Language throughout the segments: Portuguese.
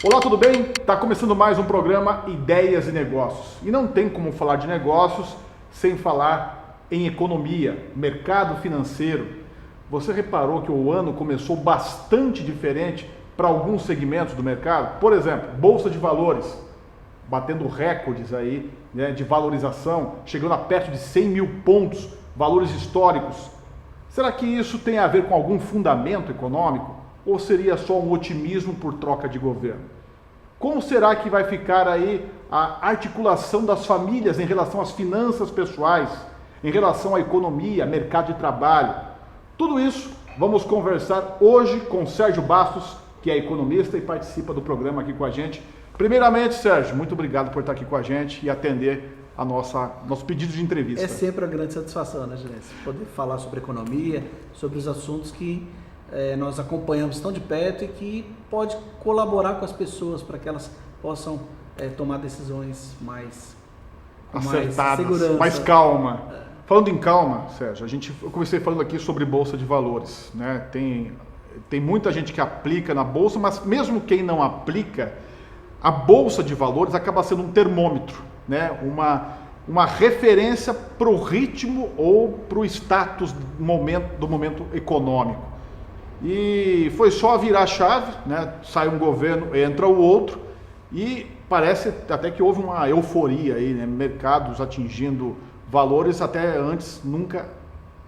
Olá, tudo bem? Está começando mais um programa Ideias e Negócios. E não tem como falar de negócios sem falar em economia, mercado financeiro. Você reparou que o ano começou bastante diferente para alguns segmentos do mercado? Por exemplo, Bolsa de Valores, batendo recordes aí, né, de valorização, chegando a perto de 100 mil pontos, valores históricos. Será que isso tem a ver com algum fundamento econômico? Ou seria só um otimismo por troca de governo? Como será que vai ficar aí a articulação das famílias em relação às finanças pessoais, em relação à economia, mercado de trabalho? Tudo isso vamos conversar hoje com Sérgio Bastos, que é economista e participa do programa aqui com a gente. Primeiramente, Sérgio, muito obrigado por estar aqui com a gente e atender a nosso pedido de entrevista. É sempre uma grande satisfação, né, Gerência? Poder falar sobre economia, sobre os assuntos que nós acompanhamos tão de perto e que pode colaborar com as pessoas para que elas possam tomar decisões mais acertadas, mais segurança, mais calma. Falando em calma, Sérgio, eu comecei falando aqui sobre Bolsa de Valores, né? Tem muita gente que aplica na Bolsa, mas mesmo quem não aplica, a Bolsa de Valores acaba sendo um termômetro, né? Uma referência para o ritmo ou para o status do momento econômico. E foi só virar a chave, né? Sai um governo, entra o outro e parece até que houve uma euforia aí, né? Mercados atingindo valores até antes nunca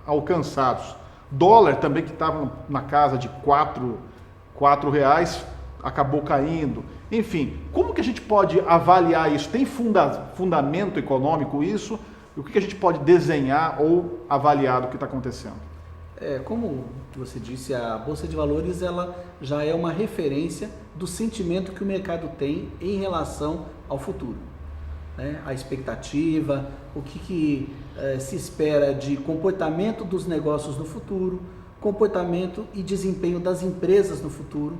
alcançados. Dólar também, que estava na casa de R$ reais, acabou caindo. Enfim, como que a gente pode avaliar isso? Tem fundamento econômico isso? E o que a gente pode desenhar ou avaliar do que está acontecendo? Como você disse, a Bolsa de Valores ela já é uma referência do sentimento que o mercado tem em relação ao futuro, né? A expectativa, o que se espera de comportamento dos negócios no futuro, comportamento e desempenho das empresas no futuro,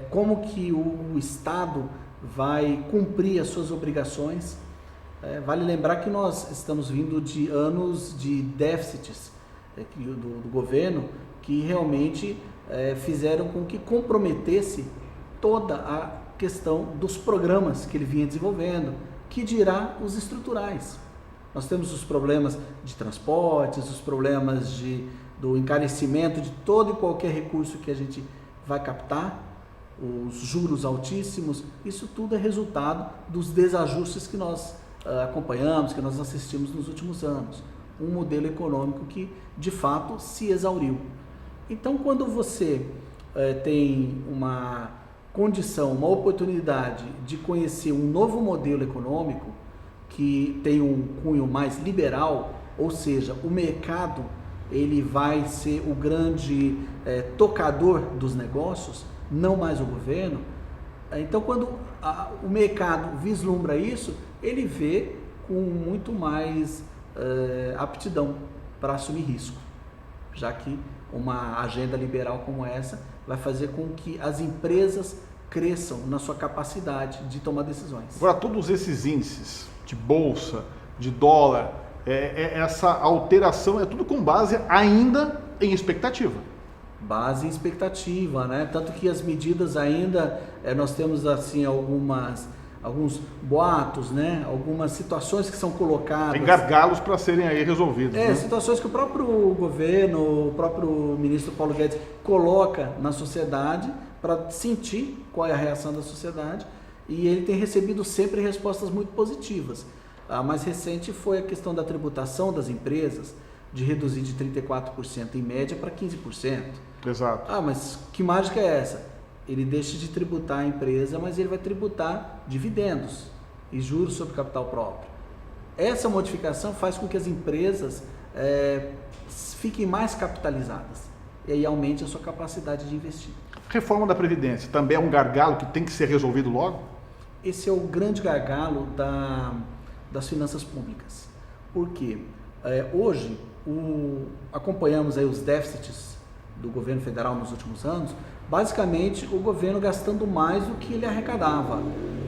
como que o Estado vai cumprir as suas obrigações. Vale lembrar que nós estamos vindo de anos de déficits do governo que realmente fizeram com que comprometesse toda a questão dos programas que ele vinha desenvolvendo, que dirá os estruturais. Nós temos os problemas de transportes, os problemas do encarecimento de todo e qualquer recurso que a gente vai captar, os juros altíssimos, isso tudo é resultado dos desajustes que nós acompanhamos, que nós assistimos nos últimos anos. Um modelo econômico que, de fato, se exauriu. Então, quando você tem uma condição, uma oportunidade de conhecer um novo modelo econômico que tem um cunho mais liberal, ou seja, o mercado ele vai ser o grande tocador dos negócios, não mais o governo. Então, quando o mercado vislumbra isso, ele vê com muito mais aptidão para assumir risco, já que uma agenda liberal como essa vai fazer com que as empresas cresçam na sua capacidade de tomar decisões. Agora, todos esses índices de bolsa, de dólar, essa alteração é tudo com base ainda em expectativa. Base em expectativa, né? Tanto que as medidas ainda, nós temos assim alguns boatos, né? Algumas situações que são colocadas. Tem gargalos para serem aí resolvidos. Né? Situações que o próprio governo, o próprio ministro Paulo Guedes coloca na sociedade para sentir qual é a reação da sociedade, e ele tem recebido sempre respostas muito positivas. A mais recente foi a questão da tributação das empresas, de reduzir de 34% em média para 15%. Exato. Mas que mágica é essa? Ele deixa de tributar a empresa, mas ele vai tributar dividendos e juros sobre capital próprio. Essa modificação faz com que as empresas fiquem mais capitalizadas e aí aumente a sua capacidade de investir. Reforma da Previdência também é um gargalo que tem que ser resolvido logo? Esse é o grande gargalo das finanças públicas. Por quê? Hoje, acompanhamos aí os déficits do governo federal nos últimos anos, basicamente o governo gastando mais do que ele arrecadava.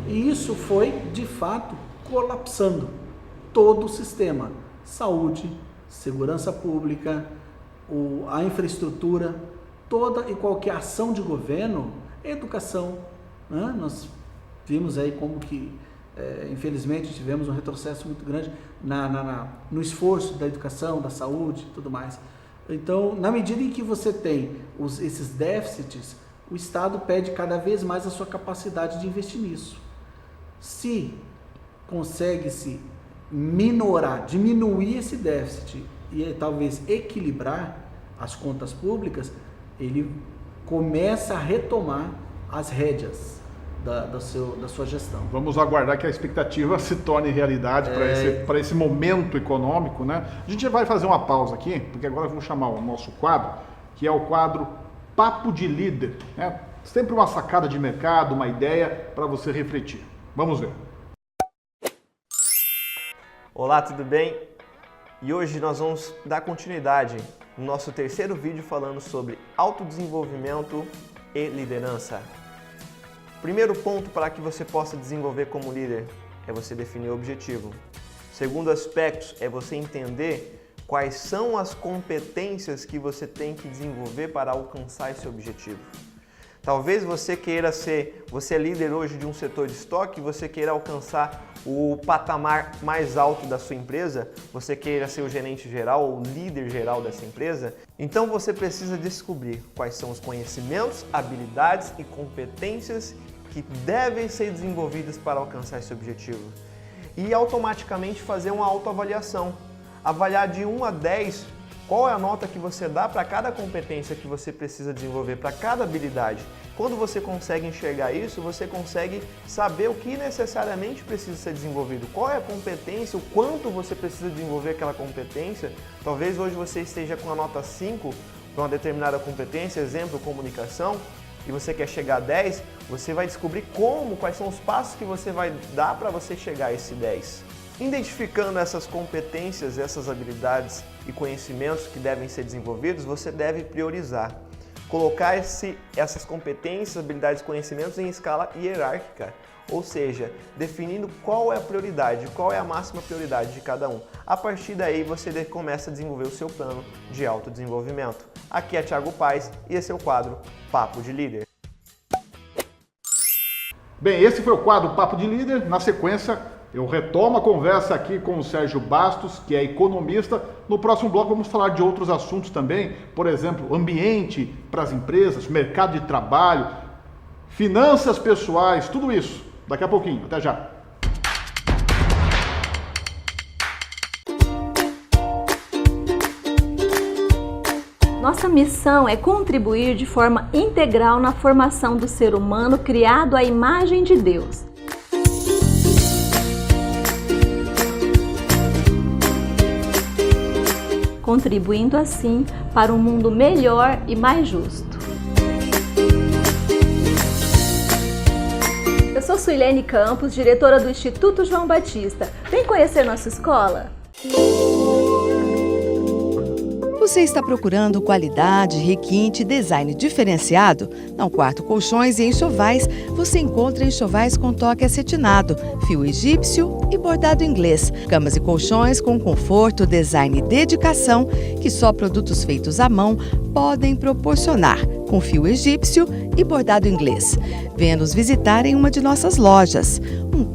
E isso foi, de fato, colapsando todo o sistema. Saúde, segurança pública, a infraestrutura, toda e qualquer ação de governo, educação, né? Nós vimos aí como que, infelizmente, tivemos um retrocesso muito grande no esforço da educação, da saúde e tudo mais. Então, na medida em que você tem esses déficits, o Estado pede cada vez mais a sua capacidade de investir nisso. Se consegue-se minorar, diminuir esse déficit e talvez equilibrar as contas públicas, ele começa a retomar as rédeas da sua gestão. Vamos aguardar que a expectativa se torne realidade para esse momento econômico, né? A gente vai fazer uma pausa aqui, porque agora vamos chamar o nosso quadro, que é o quadro Papo de Líder, né? Sempre uma sacada de mercado, uma ideia para você refletir. Vamos ver. Olá, tudo bem? E hoje nós vamos dar continuidade no nosso terceiro vídeo falando sobre autodesenvolvimento e liderança. Primeiro ponto para que você possa desenvolver como líder é você definir o objetivo. Segundo aspecto é você entender quais são as competências que você tem que desenvolver para alcançar esse objetivo. Talvez você é líder hoje de um setor de estoque, você queira alcançar o patamar mais alto da sua empresa, você queira ser o gerente geral ou líder geral dessa empresa, então você precisa descobrir quais são os conhecimentos, habilidades e competências que devem ser desenvolvidas para alcançar esse objetivo. E automaticamente fazer uma autoavaliação, avaliar de 1 a 10 qual é a nota que você dá para cada competência que você precisa desenvolver, para cada habilidade. Quando você consegue enxergar isso, você consegue saber o que necessariamente precisa ser desenvolvido, qual é a competência, o quanto você precisa desenvolver aquela competência. Talvez hoje você esteja com a nota 5 para uma determinada competência, exemplo, comunicação, e você quer chegar a 10, você vai descobrir quais são os passos que você vai dar para você chegar a esse 10. Identificando essas competências, essas habilidades e conhecimentos que devem ser desenvolvidos, você deve priorizar. Colocar essas competências, habilidades e conhecimentos em escala hierárquica, ou seja, definindo qual é a prioridade, qual é a máxima prioridade de cada um. A partir daí você começa a desenvolver o seu plano de autodesenvolvimento. Aqui é Thiago Paes e esse é o quadro Papo de Líder. Bem, esse foi o quadro Papo de Líder. Na sequência, eu retomo a conversa aqui com o Sérgio Bastos, que é economista. No próximo bloco vamos falar de outros assuntos também, por exemplo, ambiente para as empresas, mercado de trabalho, finanças pessoais, tudo isso. Daqui a pouquinho, até já. Nossa missão é contribuir de forma integral na formação do ser humano criado à imagem de Deus. Contribuindo assim para um mundo melhor e mais justo. Eu sou Suilene Campos, diretora do Instituto João Batista. Vem conhecer nossa escola? Você está procurando qualidade, requinte e design diferenciado? Na Quarto Colchões e Enxovais, você encontra enxovais com toque acetinado, fio egípcio e bordado inglês. Camas e colchões com conforto, design e dedicação que só produtos feitos à mão podem proporcionar, com fio egípcio e bordado inglês. Venha nos visitar em uma de nossas lojas.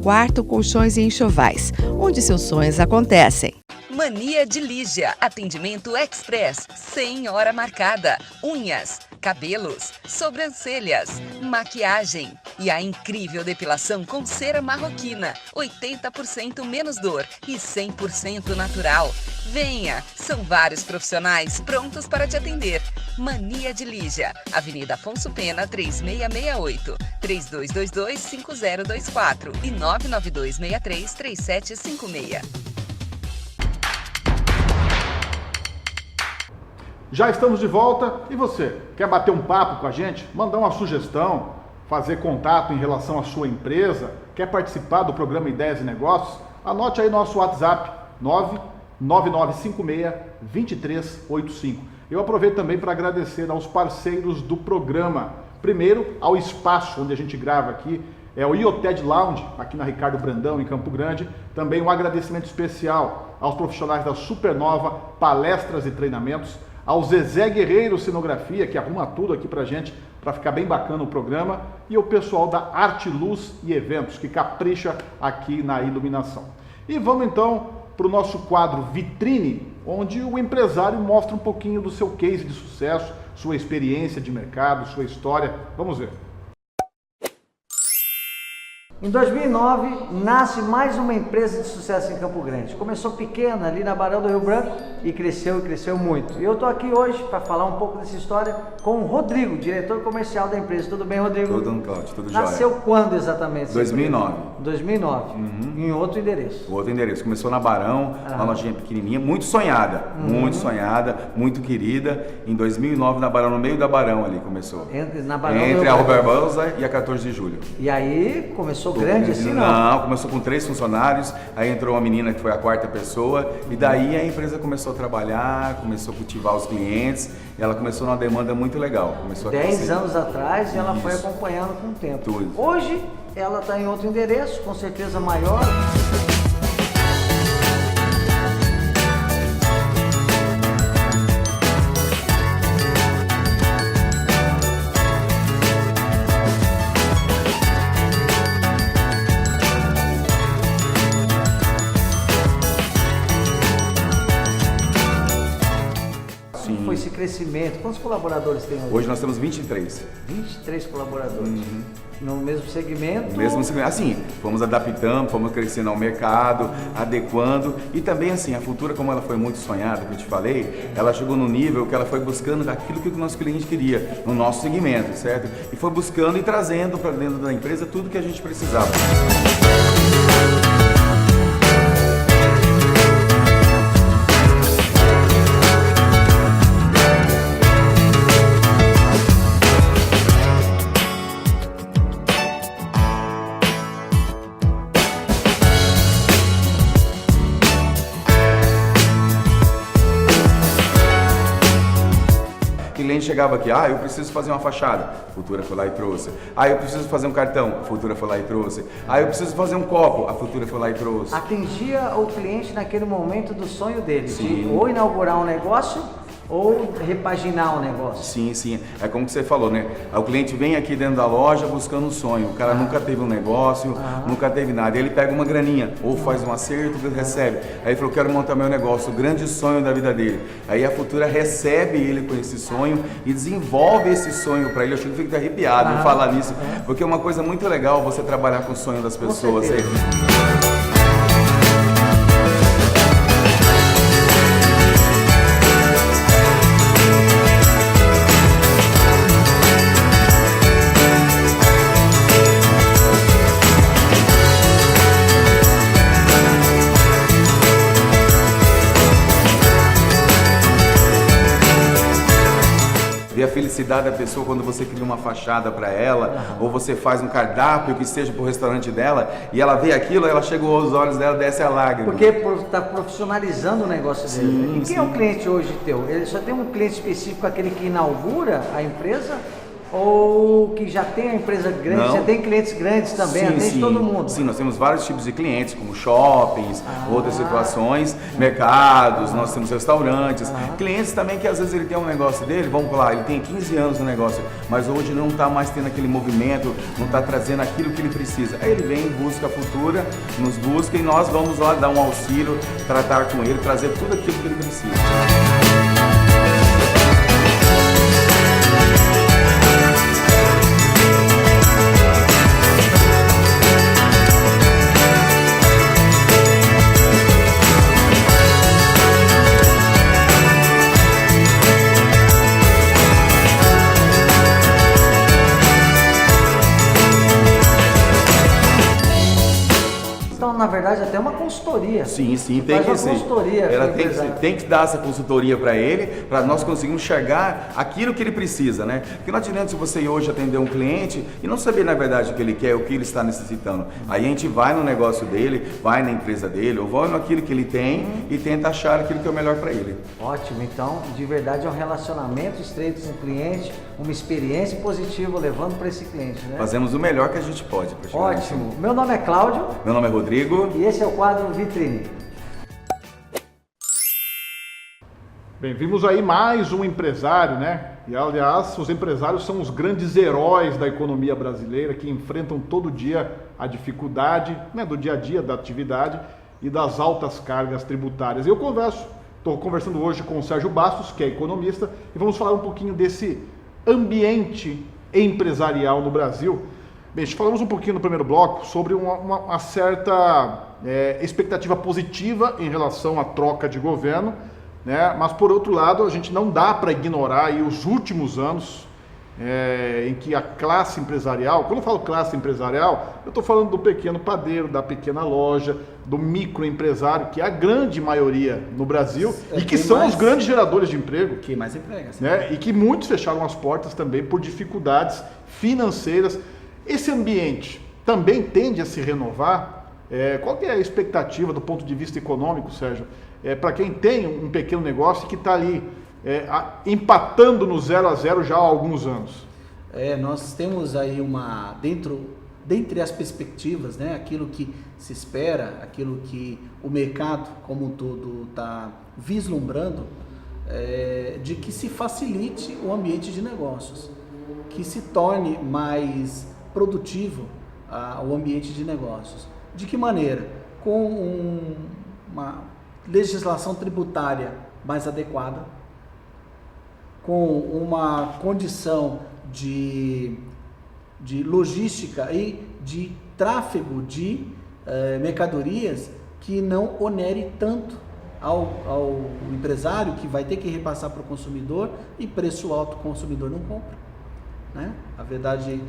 Quarto Colchões e Enxovais, onde seus sonhos acontecem. Mania de Lígia, atendimento express, sem hora marcada, unhas, cabelos, sobrancelhas, maquiagem e a incrível depilação com cera marroquina, 80% menos dor e 100% natural. Venha, são vários profissionais prontos para te atender. Mania de Lígia, Avenida Afonso Pena, 3668, 3222-5024 e 99263-3756. Já estamos de volta e você, quer bater um papo com a gente? Mandar uma sugestão, fazer contato em relação à sua empresa? Quer participar do programa Ideias e Negócios? Anote aí nosso WhatsApp 99956-2385. Eu aproveito também para agradecer aos parceiros do programa. Primeiro, ao espaço onde a gente grava aqui, é o IoTed Lounge, aqui na Ricardo Brandão, em Campo Grande. Também um agradecimento especial aos profissionais da Supernova Palestras e Treinamentos, ao Zezé Guerreiro Cenografia, que arruma tudo aqui pra gente para ficar bem bacana o programa, e o pessoal da Arte Luz e Eventos, que capricha aqui na iluminação. E vamos então para o nosso quadro Vitrine, onde o empresário mostra um pouquinho do seu case de sucesso, sua experiência de mercado, sua história. Vamos ver. Em 2009, nasce mais uma empresa de sucesso em Campo Grande. Começou pequena, ali na Barão do Rio Branco, e cresceu muito. E eu estou aqui hoje para falar um pouco dessa história com o Rodrigo, diretor comercial da empresa. Tudo bem, Rodrigo? Tudo, Cláudio, tudo jóia. Nasceu quando exatamente? 2009. 2009, em outro endereço. Outro endereço. Começou na Barão, uma lojinha pequenininha, muito sonhada, muito querida. Em 2009, na Barão, no meio da Barão ali começou. Entre a Rua Barbosa e a 14 de julho. E aí começou grande assim, não? Não, começou com 3 funcionários, aí entrou uma menina que foi a 4ª pessoa, e daí a empresa começou a trabalhar, começou a cultivar os clientes, e ela começou numa demanda muito legal. Começou 10 anos atrás, e ela foi acompanhando com o tempo. Tudo. Hoje, ela está em outro endereço, com certeza maior. Foi esse crescimento? Quantos colaboradores tem hoje? Hoje nós temos 23. 23 colaboradores. No mesmo segmento? No mesmo segmento. Assim, fomos adaptando, fomos crescendo ao mercado, adequando. E também, assim, a Futura, como ela foi muito sonhada, que eu te falei, ela chegou no nível que ela foi buscando aquilo que o nosso cliente queria, no nosso segmento, certo? E foi buscando e trazendo para dentro da empresa tudo que a gente precisava. O cliente chegava aqui, eu preciso fazer uma fachada, a Futura foi lá e trouxe. Eu preciso fazer um cartão, a Futura foi lá e trouxe. Eu preciso fazer um copo, a Futura foi lá e trouxe. Atingia o cliente naquele momento do sonho dele, Sim. de ou inaugurar um negócio ou repaginar o negócio. Sim, sim. É como que você falou, né? O cliente vem aqui dentro da loja buscando um sonho. O cara nunca teve um negócio, nunca teve nada. Ele pega uma graninha, ou faz um acerto, recebe. Aí ele falou, quero montar meu negócio, o grande sonho da vida dele. Aí a Futura recebe ele com esse sonho e desenvolve esse sonho para ele. Eu acho que fica arrepiado em falar nisso, porque é uma coisa muito legal você trabalhar com o sonho das pessoas. Ver a felicidade da pessoa quando você cria uma fachada para ela, ou você faz um cardápio que seja para o restaurante dela, e ela vê aquilo, ela chega aos olhos dela, desce a lágrima. Porque está profissionalizando o negócio dele. E quem é o cliente hoje teu? Ele só tem um cliente específico, aquele que inaugura a empresa? Ou que já tem a empresa grande, Não. já tem clientes grandes também, atende todo mundo? Sim, nós temos vários tipos de clientes, como shoppings, outras situações, mercados, nós temos restaurantes, clientes também que às vezes ele tem um negócio dele, vamos lá, ele tem 15 anos no negócio, mas hoje não está mais tendo aquele movimento, não está trazendo aquilo que ele precisa. Aí ele vem, busca a Futura, nos busca e nós vamos lá dar um auxílio, tratar com ele, trazer tudo aquilo que ele precisa. Na verdade, até uma consultoria. Sim, tem que ser. Ela tem que dar essa consultoria para ele, para nós conseguirmos enxergar aquilo que ele precisa, né? Porque não adianta se você hoje atender um cliente e não saber na verdade o que ele quer, o que ele está necessitando. Aí a gente vai no negócio dele, vai na empresa dele, ou vai naquilo que ele tem e tenta achar aquilo que é o melhor para ele. Ótimo, então de verdade é um relacionamento estreito com o cliente, uma experiência positiva levando para esse cliente, né? Fazemos o melhor que a gente pode para chegar nisso. Ótimo. Meu nome é Cláudio. Meu nome é Rodrigo. E esse é o quadro Vitrine. Bem, vimos aí mais um empresário, né? E, aliás, os empresários são os grandes heróis da economia brasileira que enfrentam todo dia a dificuldade, né, do dia a dia, da atividade e das altas cargas tributárias. Eu estou conversando hoje com o Sérgio Bastos, que é economista, e vamos falar um pouquinho desse ambiente empresarial no Brasil. Bem, falamos um pouquinho no primeiro bloco sobre uma certa expectativa positiva em relação à troca de governo, né? Mas, por outro lado, a gente não dá para ignorar aí os últimos anos em que a classe empresarial, quando eu falo classe empresarial, eu estou falando do pequeno padeiro, da pequena loja, do microempresário, que é a grande maioria no Brasil e que são os grandes geradores de emprego. Que mais emprega, sim. Né? E que muitos fecharam as portas também por dificuldades financeiras. Esse ambiente também tende a se renovar. Qual que é a expectativa do ponto de vista econômico, Sérgio? Para quem tem um pequeno negócio que está ali empatando no 0 a 0 já há alguns anos. Nós temos aí dentre as perspectivas, né, aquilo que se espera, aquilo que o mercado como um todo está vislumbrando, de que se facilite o ambiente de negócios, que se torne mais produtivo o ambiente de negócios. De que maneira? Com uma legislação tributária mais adequada, com uma condição de logística e de tráfego de mercadorias que não onere tanto ao empresário, que vai ter que repassar para o consumidor, e preço alto o consumidor não compra, né? A verdade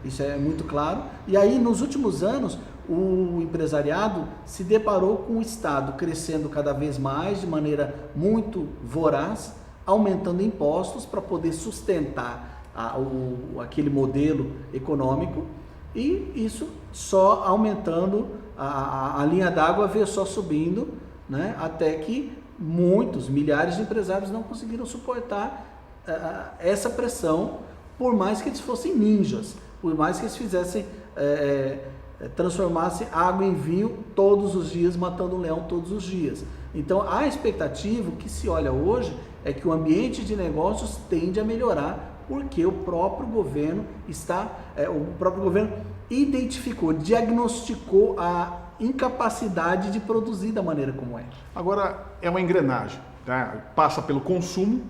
isso é muito claro. E aí, nos últimos anos, o empresariado se deparou com o Estado crescendo cada vez mais de maneira muito voraz, aumentando impostos para poder sustentar aquele modelo econômico, e isso só aumentando, a linha d'água veio só subindo, né, até que milhares de empresários não conseguiram suportar essa pressão, por mais que eles fossem ninjas, por mais que eles fizessem, transformassem água em vinho todos os dias, matando um leão todos os dias. Então, a expectativa, o que se olha hoje, é que o ambiente de negócios tende a melhorar, porque o próprio governo identificou, diagnosticou a incapacidade de produzir da maneira como é. Agora, é uma engrenagem, tá? Passa pelo consumo,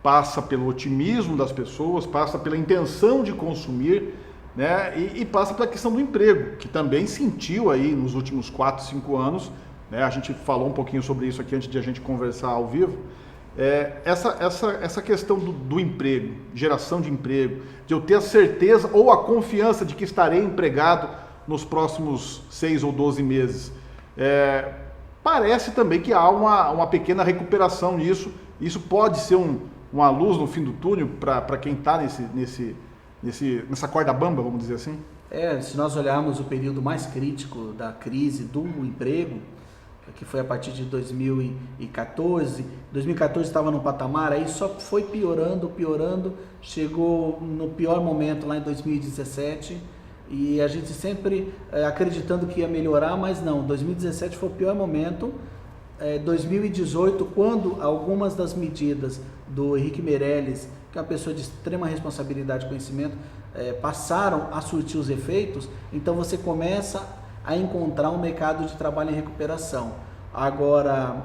passa pelo otimismo das pessoas, passa pela intenção de consumir, né? E passa pela questão do emprego, que também sentiu aí nos últimos 4, 5 anos, né? A gente falou um pouquinho sobre isso aqui antes de a gente conversar ao vivo. Essa questão do emprego, geração de emprego, de eu ter a certeza ou a confiança de que estarei empregado nos próximos 6 ou 12 meses. Parece também que há uma pequena recuperação nisso. Isso pode ser uma luz no fim do túnel para quem está nessa corda bamba, vamos dizer assim? Se nós olharmos o período mais crítico da crise do emprego, que foi a partir de 2014, 2014 estava no patamar, aí só foi piorando, chegou no pior momento lá em 2017, e a gente sempre acreditando que ia melhorar, mas não, 2017 foi o pior momento. 2018, quando algumas das medidas do Henrique Meirelles, que é uma pessoa de extrema responsabilidade e conhecimento, passaram a surtir os efeitos, então você começa a encontrar um mercado de trabalho em recuperação. Agora,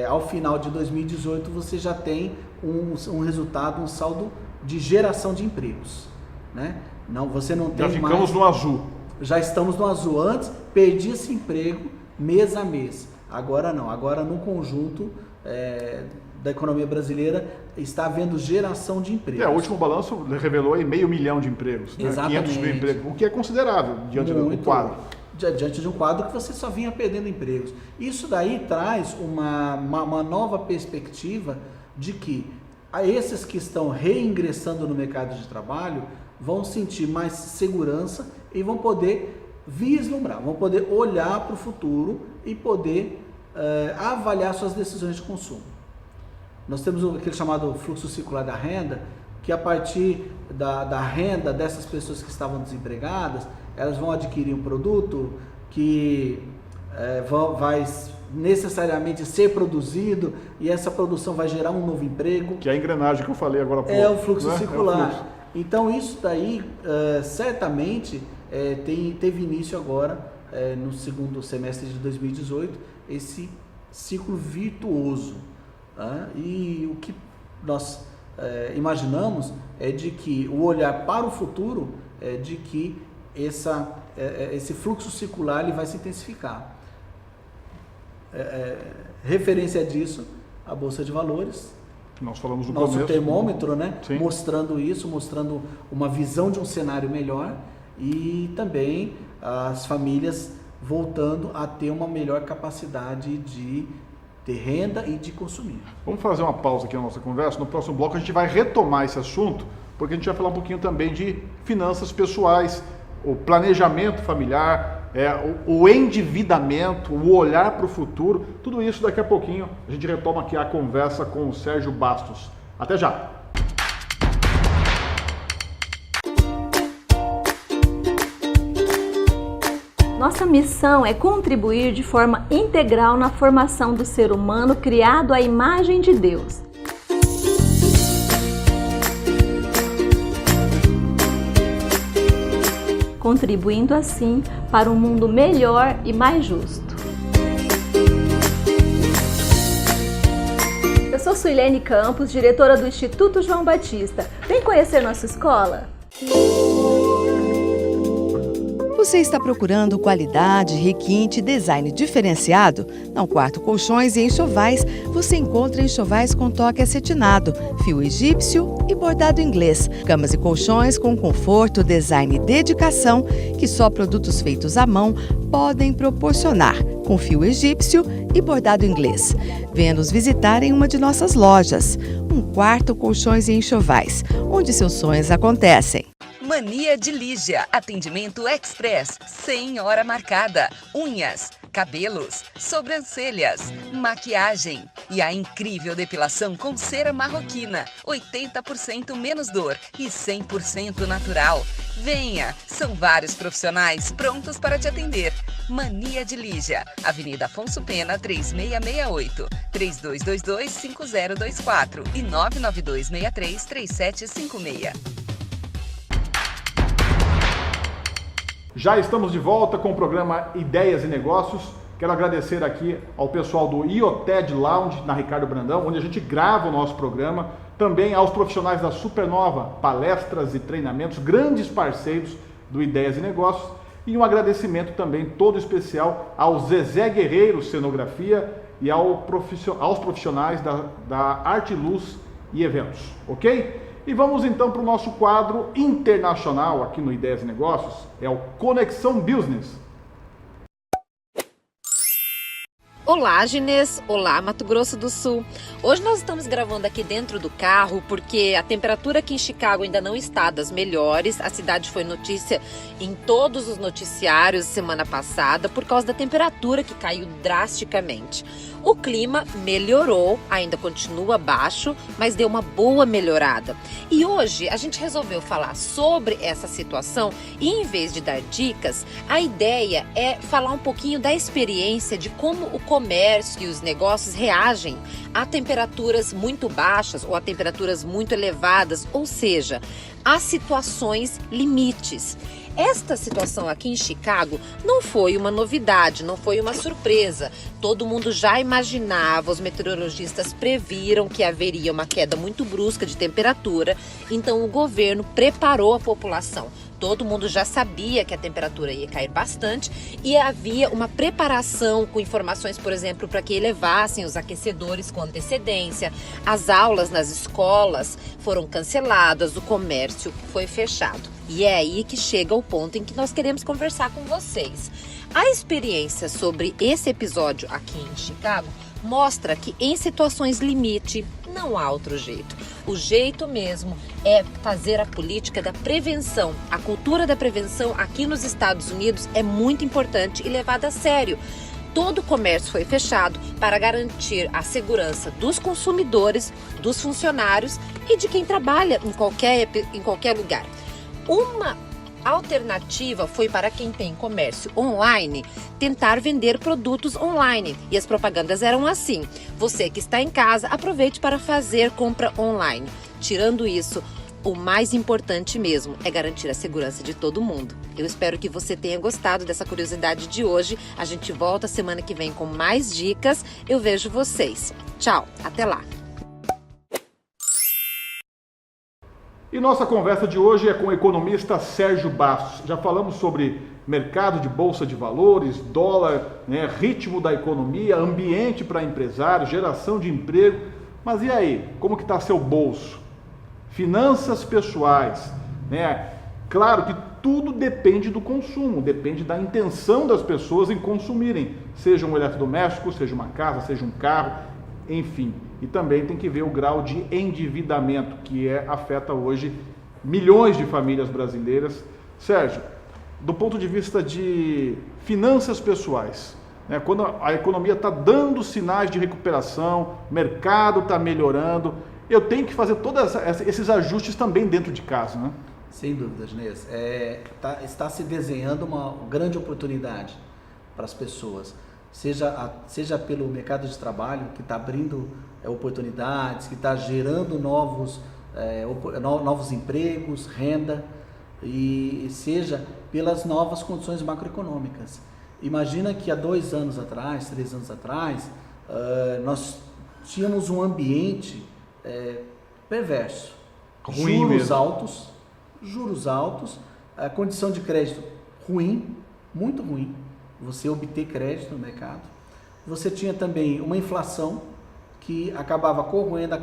ao final de 2018, você já tem um resultado, um saldo de geração de empregos, né? Não, você não tem já ficamos no azul. Já estamos no azul. Antes, perdia-se emprego mês a mês. Agora não. Agora, no conjunto da economia brasileira, está havendo geração de empregos. O último balanço revelou aí 500 mil de empregos, né? 500 mil empregos, o que é considerável diante do quadro. Diante de um quadro que você só vinha perdendo empregos. Isso daí traz uma nova perspectiva de que esses que estão reingressando no mercado de trabalho vão sentir mais segurança e vão poder vislumbrar, vão poder olhar para o futuro e poder avaliar suas decisões de consumo. Nós temos aquele chamado fluxo circular da renda, que a partir da renda dessas pessoas que estavam desempregadas, elas vão adquirir um produto que vai necessariamente ser produzido e essa produção vai gerar um novo emprego. Que é a engrenagem que eu falei agora há pouco. É o fluxo né? circular. É o fluxo. Então isso daí certamente teve início agora no segundo semestre de 2018, esse ciclo virtuoso. Tá? E o que nós imaginamos é de que o olhar para o futuro é de que esse fluxo circular ele vai se intensificar. Referência disso, a Bolsa de Valores, Nós falamos no nosso começo. termômetro, né? Sim. Mostrando isso, mostrando uma visão de um cenário melhor e também as famílias voltando a ter uma melhor capacidade de ter renda e de consumir. Vamos fazer uma pausa aqui na nossa conversa. No próximo bloco a gente vai retomar esse assunto, porque a gente vai falar um pouquinho também de finanças pessoais, o planejamento familiar, o endividamento, o olhar para o futuro. Tudo isso daqui a pouquinho a gente retoma aqui a conversa com o Sérgio Bastos. Até já! Nossa missão é contribuir de forma integral na formação do ser humano criado à imagem de Deus. Contribuindo assim para um mundo melhor e mais justo. Eu sou Suilene Campos, diretora do Instituto João Batista. Vem conhecer nossa escola? Você está procurando qualidade, requinte e design diferenciado? No Quarto Colchões e Enxovais, você encontra enxovais com toque acetinado, fio egípcio e bordado inglês. Camas e colchões com conforto, design e dedicação que só produtos feitos à mão podem proporcionar, com fio egípcio e bordado inglês. Venha nos visitar em uma de nossas lojas. Quarto Colchões e Enxovais, onde seus sonhos acontecem. Mania de Lígia, atendimento express, sem hora marcada, unhas, cabelos, sobrancelhas, maquiagem e a incrível depilação com cera marroquina, 80% menos dor e 100% natural. Venha, são vários profissionais prontos para te atender. Mania de Lígia, Avenida Afonso Pena 3668, 3222-5024 e 99263-3756. Já estamos de volta com o programa Ideias e Negócios. Quero agradecer aqui ao pessoal do IoTed Lounge, na Ricardo Brandão, onde a gente grava o nosso programa. Também aos profissionais da Supernova, palestras e treinamentos, grandes parceiros do Ideias e Negócios. E um agradecimento também todo especial ao Zezé Guerreiro Cenografia e aos profissionais da Arte Luz e Eventos, ok? E vamos então para o nosso quadro internacional aqui no Ideias e Negócios, é o Conexão Business. Olá, Ginês! Olá, Mato Grosso do Sul! Hoje nós estamos gravando aqui dentro do carro porque a temperatura aqui em Chicago ainda não está das melhores. A cidade foi notícia em todos os noticiários semana passada por causa da temperatura que caiu drasticamente. O clima melhorou, ainda continua baixo, mas deu uma boa melhorada. E hoje a gente resolveu falar sobre essa situação e, em vez de dar dicas, a ideia é falar um pouquinho da experiência de como o comércio e os negócios reagem a temperaturas muito baixas ou a temperaturas muito elevadas, ou seja, a situações limites. Esta situação aqui em Chicago não foi uma novidade, não foi uma surpresa. Todo mundo já imaginava, os meteorologistas previram que haveria uma queda muito brusca de temperatura, então o governo preparou a população. Todo mundo já sabia que a temperatura ia cair bastante e havia uma preparação com informações, por exemplo, para que elevassem os aquecedores com antecedência. As aulas nas escolas foram canceladas, o comércio foi fechado. E é aí que chega o ponto em que nós queremos conversar com vocês. A experiência sobre esse episódio aqui em Chicago mostra que em situações limite não há outro jeito. O jeito mesmo é fazer a política da prevenção. A cultura da prevenção aqui nos Estados Unidos é muito importante e levada a sério. Todo o comércio foi fechado para garantir a segurança dos consumidores, dos funcionários e de quem trabalha em qualquer lugar. Uma A alternativa foi para quem tem comércio online tentar vender produtos online. E as propagandas eram assim: você que está em casa, aproveite para fazer compra online. Tirando isso, o mais importante mesmo é garantir a segurança de todo mundo. Eu espero que você tenha gostado dessa curiosidade de hoje. A gente volta semana que vem com mais dicas. Eu vejo vocês. Tchau, até lá. E nossa conversa de hoje é com o economista Sérgio Bastos. Já falamos sobre mercado de bolsa de valores, dólar, ritmo da economia, ambiente para empresário, geração de emprego. Mas e aí, como que está seu bolso? Finanças pessoais, Claro que tudo depende do consumo, depende da intenção das pessoas em consumirem, seja um eletrodoméstico, seja uma casa, seja um carro, enfim. E também tem que ver o grau de endividamento que afeta hoje milhões de famílias brasileiras. Sérgio, do ponto de vista de finanças pessoais, quando a economia está dando sinais de recuperação, o mercado está melhorando, eu tenho que fazer todos esses ajustes também dentro de casa, né? Sem dúvida, Ginês. Está se desenhando uma grande oportunidade para as pessoas, seja pelo mercado de trabalho, que está abrindo oportunidades, que está gerando novos empregos, renda, e seja pelas novas condições macroeconômicas. Imagina que há 2 anos atrás, 3 anos atrás, nós tínhamos um ambiente perverso. Ruim Juros altos, a condição de crédito ruim, muito ruim, você obter crédito no mercado. Você tinha também uma inflação que acabava corroendo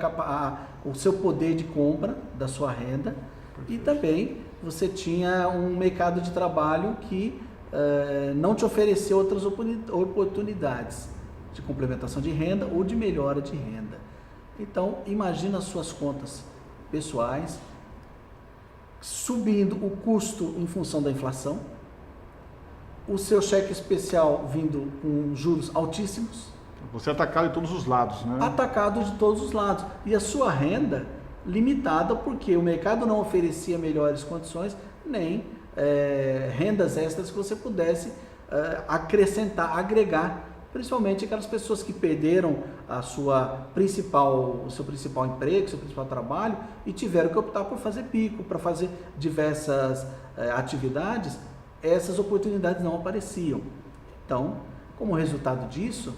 o seu poder de compra da sua renda. Perfeito. E também você tinha um mercado de trabalho que não te oferecia outras oportunidades de complementação de renda ou de melhora de renda. Então, imagina as suas contas pessoais subindo o custo em função da inflação, o seu cheque especial vindo com juros altíssimos. Você é atacado de todos os lados, né? Atacado de todos os lados. E a sua renda limitada porque o mercado não oferecia melhores condições, nem rendas extras que você pudesse acrescentar, agregar, principalmente aquelas pessoas que perderam o seu principal emprego, seu principal trabalho e tiveram que optar por fazer bico, para fazer diversas atividades. Essas oportunidades não apareciam. Então, como resultado disso,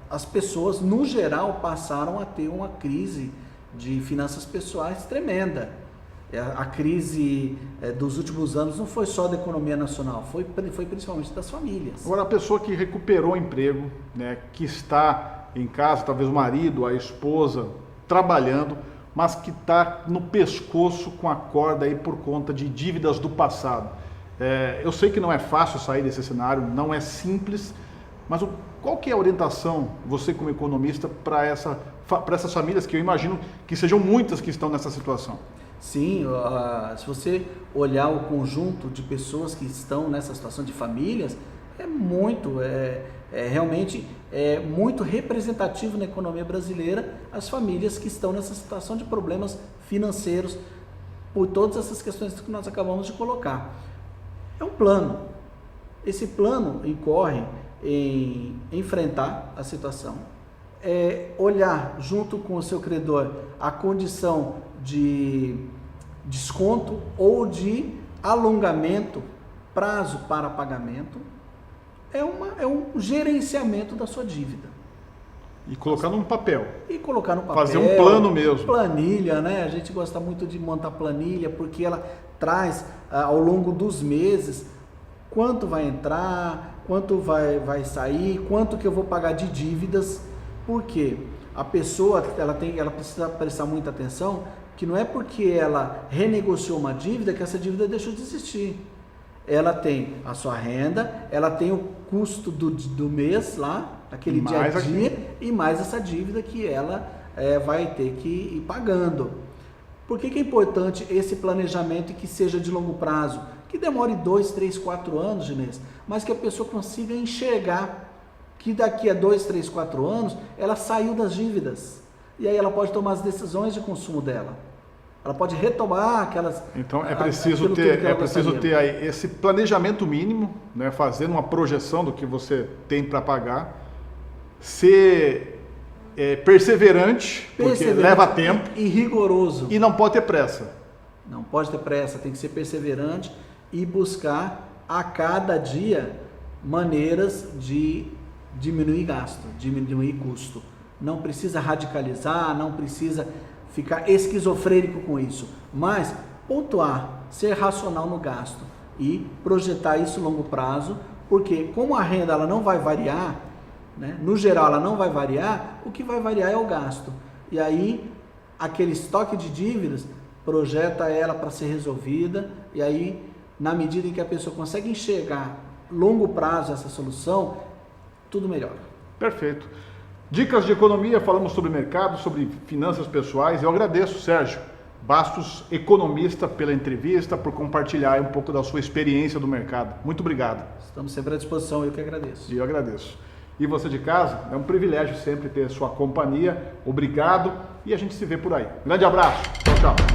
as pessoas, no geral, passaram a ter uma crise de finanças pessoais tremenda. A crise dos últimos anos não foi só da economia nacional, foi principalmente das famílias. Agora, a pessoa que recuperou o emprego, que está em casa, talvez o marido, a esposa, trabalhando, mas que está no pescoço com a corda aí por conta de dívidas do passado. Eu sei que não é fácil sair desse cenário, não é simples, mas qual que é a orientação, você como economista, para essas famílias, que eu imagino que sejam muitas que estão nessa situação? Sim, se você olhar o conjunto de pessoas que estão nessa situação, de famílias, realmente muito representativo na economia brasileira as famílias que estão nessa situação de problemas financeiros por todas essas questões que nós acabamos de colocar. É um plano. Esse plano incorre em enfrentar a situação, olhar junto com o seu credor a condição de desconto ou de alongamento, prazo para pagamento, é um gerenciamento da sua dívida. E colocar num papel. Fazer um plano mesmo. Planilha, né? A gente gosta muito de montar planilha porque ela traz ao longo dos meses quanto vai entrar, quanto vai sair, quanto que eu vou pagar de dívidas. Por quê? A pessoa ela precisa prestar muita atenção que não é porque ela renegociou uma dívida que essa dívida deixou de existir. Ela tem a sua renda, ela tem o custo do mês lá, aquele dia a dia, e mais essa dívida que ela vai ter que ir pagando. Por que é importante esse planejamento e que seja de longo prazo? Que demore 2, 3, 4 anos, Ginês, mas que a pessoa consiga enxergar que daqui a 2, 3, 4 anos ela saiu das dívidas. E aí ela pode tomar as decisões de consumo dela. Ela pode retomar aquelas... Então é preciso ter aí esse planejamento mínimo, né, fazendo uma projeção do que você tem para pagar, ser perseverante, porque leva tempo. E rigoroso. E não pode ter pressa. Não pode ter pressa, tem que ser perseverante e buscar a cada dia maneiras de diminuir gasto, diminuir custo. Não precisa radicalizar, não precisa ficar esquizofrênico com isso, mas pontuar, ser racional no gasto e projetar isso a longo prazo, porque como a renda ela não vai variar, né, no geral ela não vai variar, o que vai variar é o gasto. E aí aquele estoque de dívidas, projeta ela para ser resolvida, e aí na medida em que a pessoa consegue enxergar longo prazo essa solução, tudo melhora. Perfeito. Dicas de economia, falamos sobre mercado, sobre finanças pessoais. Eu agradeço, Sérgio Bastos, economista, pela entrevista, por compartilhar um pouco da sua experiência do mercado. Muito obrigado. Estamos sempre à disposição, eu que agradeço. E eu agradeço. E você de casa, é um privilégio sempre ter sua companhia. Obrigado e a gente se vê por aí. Grande abraço. Tchau, tchau.